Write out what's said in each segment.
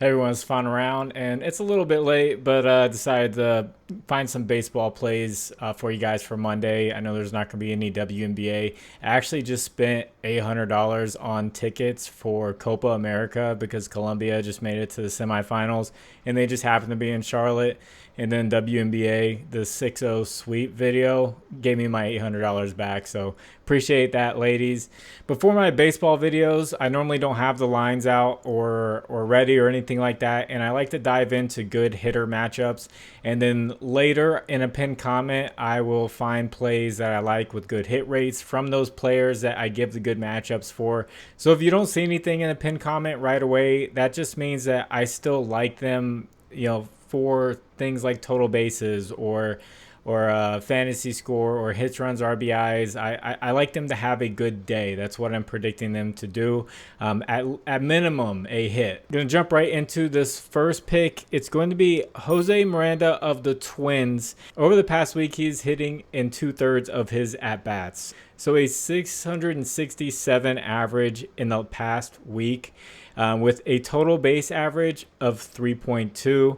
Hey everyone, it's FinalRound, and it's a little bit late, but decided to find some baseball plays for you guys for Monday. I know there's not going to be any WNBA. I actually just spent $800 on tickets for Copa America because Colombia just made it to the semifinals, and they just happened to be in Charlotte. And then WNBA, the 6-0 sweep video, gave me my $800 back. So appreciate that, ladies. Before my baseball videos, I normally don't have the lines out or ready or anything like that. And I like to dive into good hitter matchups. And then later in a pinned comment, I will find plays that I like with good hit rates from those players that I give the good matchups for. So if you don't see anything in a pinned comment right away, that just means that I still like them, for things like total bases or fantasy score or hits, runs, RBIs. I like them to have a good day. That's what I'm predicting them to do. At minimum, a hit. I'm going to jump right into this first pick. It's going to be Jose Miranda of the Twins. Over the past week, he's hitting in 2/3 of his at-bats. So a 667 average in the past week. With a total base average of 3.2.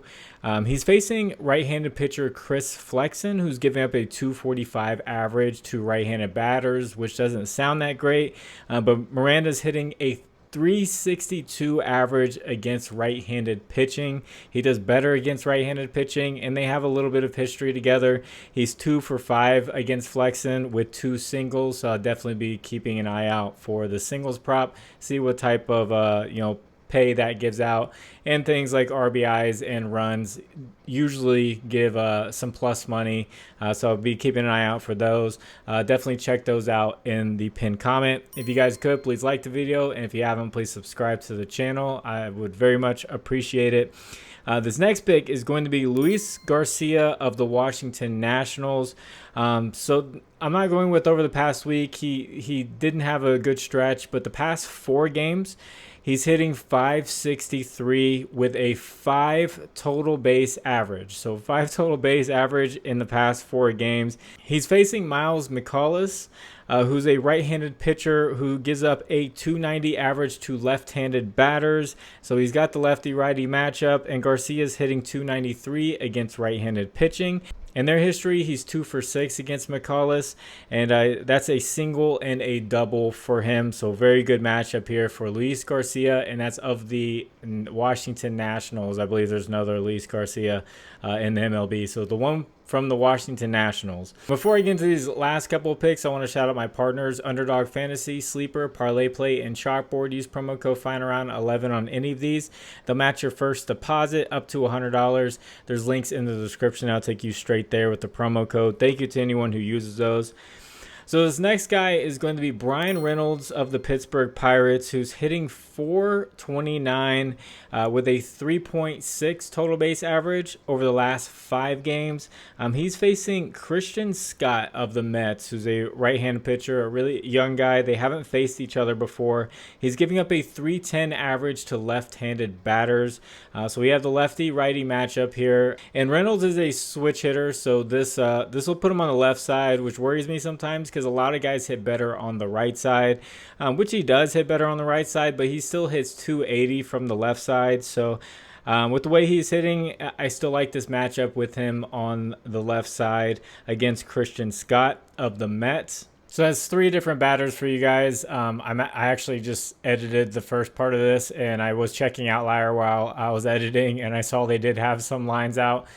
He's facing right-handed pitcher Chris Flexen, who's giving up a 245 average to right-handed batters, which doesn't sound that great. But Miranda's hitting a 362 average against right-handed pitching. He does better against right-handed pitching, and they have a little bit of history together. He's 2 for 5 against Flexen with 2 singles, so I'll definitely be keeping an eye out for the singles prop, see what type of pay that gives out, and things like RBIs and runs usually give some plus money, so I'll be keeping an eye out for those. Definitely check those out in the pinned comment. If you guys could, please like the video, and if you haven't, please subscribe to the channel. I would very much appreciate it. This next pick is going to be Luis Garcia of the Washington Nationals. So I'm not going with over the past week. He didn't have a good stretch, but the past 4 games, he's hitting 563 with a 5 total base average. So 5 total base average in the past 4 games. He's facing Miles McCullough, who's a right-handed pitcher who gives up a 290 average to left-handed batters. So he's got the lefty-righty matchup, and Garcia's hitting 293 against right-handed pitching. In their history, he's 2 for 6 against McCullough, and that's a single and a double for him. So very good matchup here for Luis Garcia, and that's of the Washington Nationals. I believe there's another Luis Garcia in the MLB. So the one from the Washington Nationals. Before I get into these last couple of picks, I want to shout out my partners, Underdog Fantasy, Sleeper, ParlayPlay, and ChalkBoard. Use promo code FinalRound11 on any of these. They'll match your first deposit up to $100. There's links in the description. I'll take you straight there with the promo code. Thank you to anyone who uses those. So this next guy is going to be Bryan Reynolds of the Pittsburgh Pirates, who's hitting 429 with a 3.6 total base average over the last 5 games. He's facing Christian Scott of the Mets, who's a right-handed pitcher, a really young guy. They haven't faced each other before. He's giving up a 310 average to left-handed batters. So we have the lefty-righty matchup here. And Reynolds is a switch hitter, so this will put him on the left side, which worries me sometimes because a lot of guys hit better on the right side, which he does hit better on the right side, but he still hits 280 from the left side. So with the way he's hitting, I still like this matchup with him on the left side against Christian Scott of the Mets. So that's 3 different batters for you guys. I actually just edited the first part of this, and I was checking Outlier while I was editing, and I saw they did have some lines out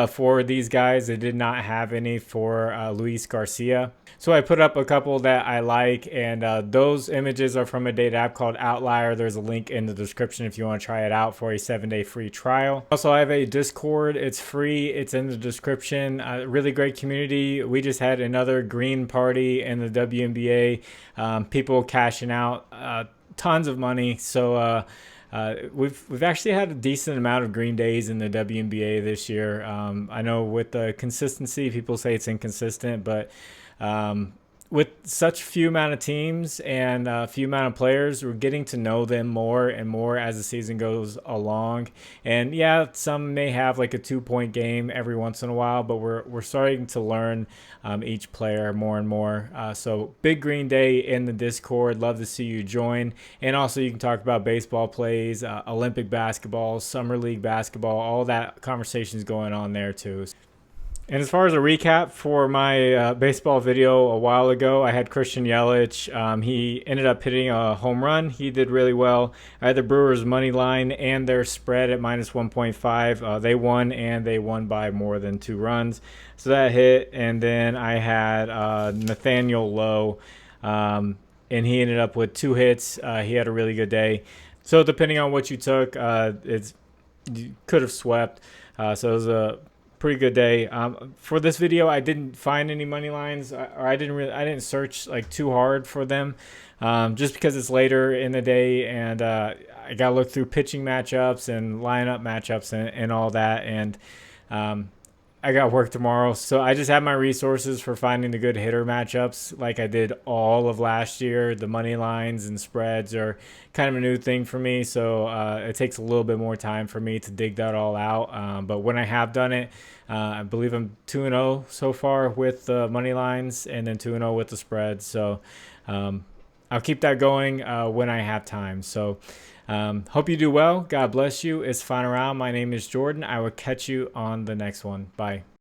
for these guys. They did not have any for Luis Garcia. So I put up a couple that I like, and those images are from a data app called Outlier. There's a link in the description if you want to try it out for a 7-day free trial. Also, I have a Discord. It's free. It's in the description. Really great community. We just had another green party in the WNBA. People cashing out tons of money. So we've actually had a decent amount of green days in the WNBA this year. I know with the consistency, people say it's inconsistent, but with such few amount of teams and few amount of players, we're getting to know them more and more as the season goes along. And yeah, some may have like a 2-point game every once in a while, but we're starting to learn each player more and more. So big green day in the Discord. Love to see you join. And also you can talk about baseball plays, Olympic basketball, summer league basketball, all that conversation is going on there too. And as far as a recap for my baseball video a while ago, I had Christian Yelich. He ended up hitting a home run. He did really well. I had the Brewers money line and their spread at minus 1.5. They won, and they won by more than 2 runs. So that hit. And then I had Nathaniel Lowe, and he ended up with 2 hits. He had a really good day. So depending on what you took, you could have swept. So it was a pretty good day. For this video, I didn't find any money lines, or I didn't search like too hard for them, just because it's later in the day, and I gotta look through pitching matchups and lineup matchups and all that, and I got work tomorrow, so I just have my resources for finding the good hitter matchups like I did all of last year. The money lines and spreads are kind of a new thing for me, so it takes a little bit more time for me to dig that all out. But when I have done it, I believe I'm 2-0 so far with the money lines, and then 2-0 with the spreads. So I'll keep that going when I have time. So hope you do well. God bless you. It's FinalRound. My name is Jordan. I will catch you on the next one. Bye.